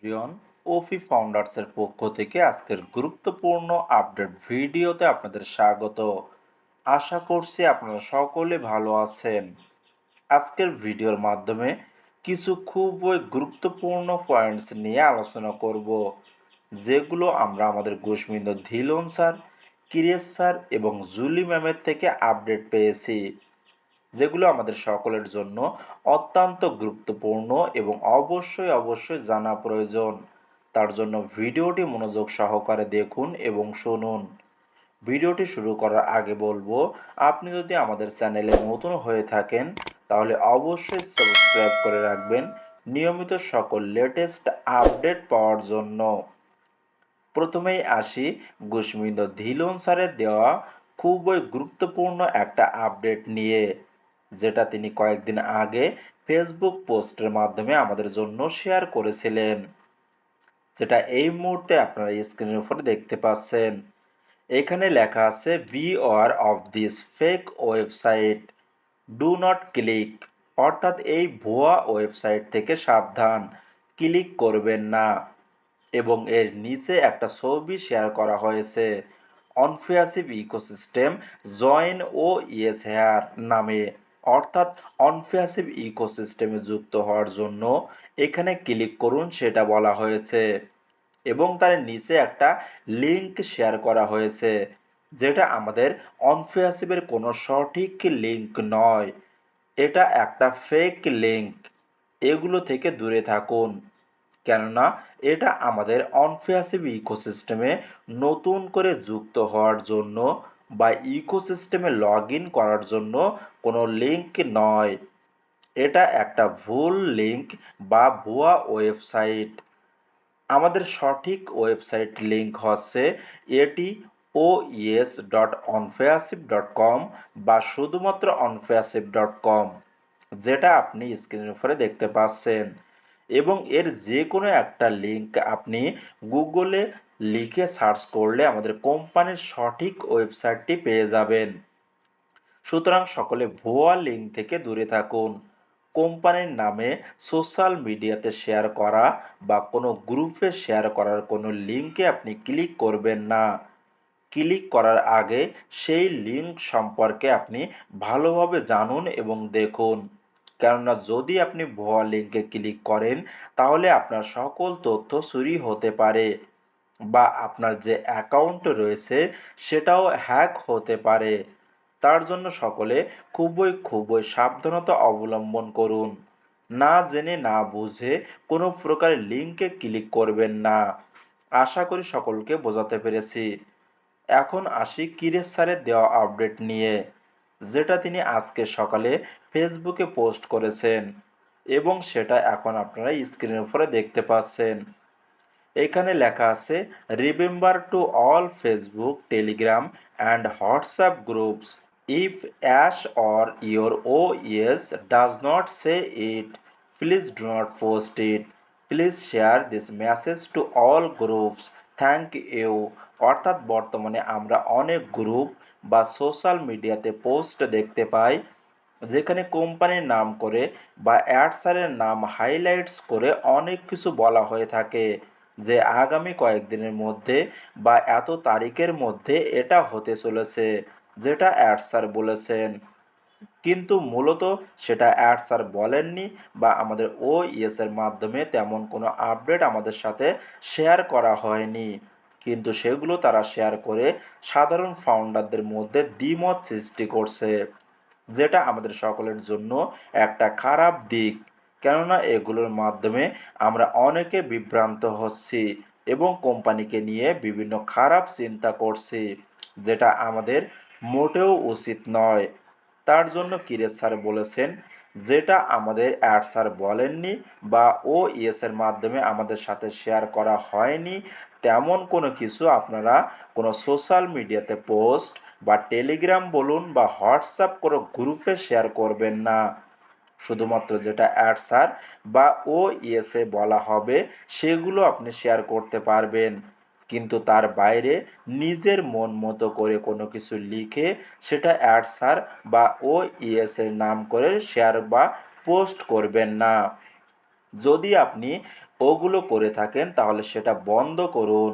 Everyone, ওফি ফাউন্ডার্সের পক্ষ থেকে আজকের গুরুত্বপূর্ণ আপডেট ভিডিওতে আপনাদের স্বাগত। আশা করছি আপনারা সকলে ভালো আছেন। আজকের ভিডিওর মাধ্যমে কিছু খুবই গুরুত্বপূর্ণ পয়েন্টস নিয়ে আলোচনা করব, যেগুলো আমরা আমাদের গোশমিন্দ ধিলন স্যার, কিরেশ স্যার এবং জুলি ম্যামের থেকে আপডেট পেয়েছি, যেগুলো আমাদের সকলের জন্য অত্যন্ত গুরুত্বপূর্ণ এবং অবশ্যই জানা প্রয়োজন। তার জন্য ভিডিওটি মনোযোগ সহকারে দেখুন এবং শুনুন। ভিডিওটি শুরু করার আগে বলবো, আপনি যদি আমাদের চ্যানেলে নতুন হয়ে থাকেন তাহলে অবশ্যই সাবস্ক্রাইব করে রাখবেন নিয়মিত সকল লেটেস্ট আপডেট পাওয়ার জন্য। প্রথমেই আসি গোশমিন্দ ধিলন স্যারের দেওয়া খুবই গুরুত্বপূর্ণ একটা আপডেট নিয়ে, যেটা তিনি কয়েকদিন আগে ফেসবুক পোস্টের মাধ্যমে আমাদের জন্য শেয়ার করেছিলেন, যেটা এই মুহূর্তে আপনারা স্ক্রিনের উপরে দেখতে পাচ্ছেন। এখানে লেখা আছে, beware of this fake website, do not click. অর্থাৎ এই ভুয়া ওয়েবসাইট থেকে সাবধান, ক্লিক করবেন না। এবং এর নিচে একটা ছবি শেয়ার করা হয়েছে, অনফেয়াসিভ ইকোসিস্টেম জয়েন ও ইয়েস হেয়ার নামে। অর্থাৎ অনফেয়াসিভ ইকোসিস্টেমে যুক্ত হওয়ার জন্য এখানে ক্লিক করুন সেটা বলা হয়েছে। এবং তার নিচে একটা লিংক শেয়ার করা হয়েছে, যেটা আমাদের অনফেয়াসিভের কোনো সঠিক লিংক নয়, এটা একটা ফেক লিংক। এগুলো থেকে দূরে থাকুন, কেননা এটা আমাদের অনফেয়াসিভ ইকোসিস্টেমে নতুন করে যুক্ত হওয়ার জন্য বা ইকোসিস্টেমে লগ ইন করার জন্য কোনো লিংক নয়। এটা একটা ভুল লিংক বা ভুয়া ওয়েবসাইট। আমাদের সঠিক ওয়েবসাইট লিংক হচ্ছে etos.onfeasive.com বা শুধুমাত্র onfeasive.com, যেটা আপনি স্ক্রিনের উপরে দেখতে পাচ্ছেন। এবং এর যে কোনো একটা লিংক আপনি গুগলে লিখে সার্চ করলে আমাদের কোম্পানির সঠিক ওয়েবসাইটটি পেয়ে যাবেন। সুতরাং সকলে ভুয়া লিঙ্ক থেকে দূরে থাকুন। কোম্পানির নামে সোশ্যাল মিডিয়াতে শেয়ার করা বা কোনো গ্রুপে শেয়ার করার কোনো লিঙ্কে আপনি ক্লিক করবেন না। ক্লিক করার আগে সেই লিঙ্ক সম্পর্কে আপনি ভালোভাবে জানুন এবং দেখুন, কেননা যদি আপনি ভুয়া লিঙ্কে ক্লিক করেন তাহলে আপনার সকল তথ্য চুরি হতে পারে বা আপনার যে অ্যাকাউন্ট রয়েছে সেটাও হ্যাক হতে পারে। তার জন্য সকলে খুবই সাবধানতা অবলম্বন করুন। না জেনে না বুঝে কোনো প্রকার লিঙ্কে ক্লিক করবেন না। আশা করি সকলকে বোঝাতে পেরেছি। এখন আসি কিরেশ স্যারের দেওয়া আপডেট নিয়ে, যেটা তিনি আজকে সকালে ফেসবুকে পোস্ট করেছেন এবং সেটা এখন আপনারা স্ক্রিনের উপরে দেখতে পাচ্ছেন। এখানে লেখা আছে, remember to all Facebook, Telegram and WhatsApp groups, if ash or your O yes does not say it, please do not post it, please share this message to all groups, thank you. অর্থাৎ বর্তমানে আমরা অনেক group বা social মিডিয়াতে post দেখতে পাই, যেখানে কোম্পানির নাম করে বা অ্যাডসারের নাম হাইলাইটস করে অনেক কিছু বলা হয়ে থাকে, যে আগামী কয়েকদিনের মধ্যে বা এত তারিখের মধ্যে এটা হতে চলেছে, যেটা অ্যাডসার বলেছেন। কিন্তু মূলত সেটা স্যার বলেননি বা আমাদের এর মাধ্যমে তেমন কোনো আপডেট আমাদের সাথে শেয়ার করা হয়নি। কিন্তু সেগুলো তারা শেয়ার করে সাধারণ ফাউন্ডারদের মধ্যে দ্বিমত সৃষ্টি করছে, যেটা আমাদের সকলের জন্য একটা খারাপ দিক। কেননা এগুলোর মাধ্যমে আমরা অনেকে বিভ্রান্ত হচ্ছি এবং কোম্পানিকে নিয়ে বিভিন্ন খারাপ চিন্তা করছি, যেটা আমাদের মোটেও উচিত নয়। তার জন্য কিরেশ স্যার বলেছেন, যেটা আমাদের স্যার বলেননি বা এর মাধ্যমে আমাদের সাথে শেয়ার করা হয়নি, তেমন কোনো কিছু আপনারা কোনো সোশ্যাল মিডিয়াতে পোস্ট বা টেলিগ্রাম বলুন বা হোয়াটসঅ্যাপ কোনো গ্রুপে শেয়ার করবেন না। শুধুমাত্র যেটা স্যার বা এ বলা হবে সেগুলো আপনি শেয়ার করতে পারবেন, কিন্তু তার বাইরে নিজের মন মতো করে কোনো কিছু লিখে সেটা স্যার বা এর নাম করে শেয়ার বা পোস্ট করবেন না। যদি আপনি ওগুলো করে থাকেন তাহলে সেটা বন্ধ করুন।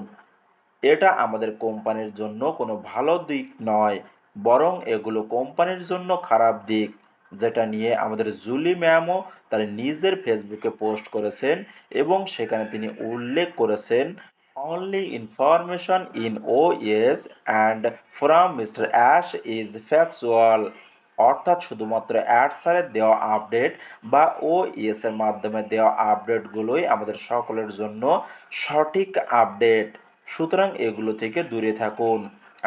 এটা আমাদের কোম্পানির জন্য কোনো ভালো দিক নয়, বরং এগুলো কোম্পানির জন্য খারাপ দিক, যেটা নিয়ে আমাদের জুলি ম্যামও তার নিজের ফেসবুকে পোস্ট করেছেন এবং সেখানে তিনি উল্লেখ করেছেন, only information in OS and from mister ash is factual. অর্থাৎ শুধুমাত্র অ্যাডসারের দেওয়া আপডেট বা ওএস এর মাধ্যমে দেওয়া আপডেটগুলোই আমাদের সকলের জন্য সঠিক আপডেট। সুতরাং এগুলো থেকে দূরে থাকুন।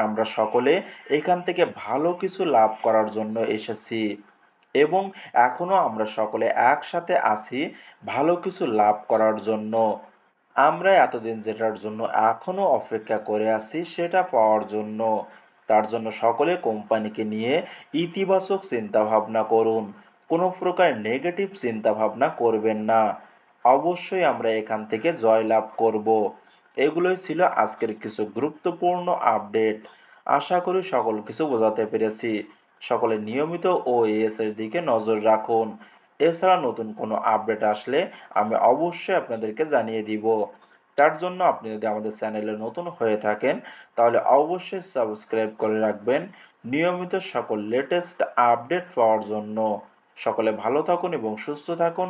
আমরা সকলে এখান থেকে ভালো কিছু লাভ করার জন্য এসেছি এবং এখনও আমরা সকলে একসাথে আছি ভালো কিছু লাভ করার জন্য। আমরা এতদিন যেটার জন্য এখনও অপেক্ষা করে আছি সেটা পাওয়ার জন্য। তার জন্য সকলে কোম্পানিকে নিয়ে ইতিবাচক চিন্তাভাবনা করুন। কোনো প্রকার নেগেটিভ চিন্তাভাবনা করবেন না। অবশ্যই আমরা এখান থেকে জয়লাভ করব। এগুলোই ছিল আজকের কিছু গুরুত্বপূর্ণ আপডেট। আশা করি সকল কিছু বোঝাতে পেরেছি। সকলে নিয়মিত ওএস এর দিকে নজর রাখুন। এছাড়া নতুন কোনো আপডেট আসলে আমি অবশ্যই আপনাদেরকে জানিয়ে দিব। তার জন্য আপনি যদি আমাদের চ্যানেলে নতুন হয়ে থাকেন তাহলে অবশ্যই সাবস্ক্রাইব করে রাখবেন নিয়মিত সকল লেটেস্ট আপডেট পাওয়ার জন্য। সকলে ভালো থাকুন এবং সুস্থ থাকুন।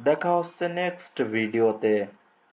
দেখা হচ্ছে নেক্সট ভিডিওতে।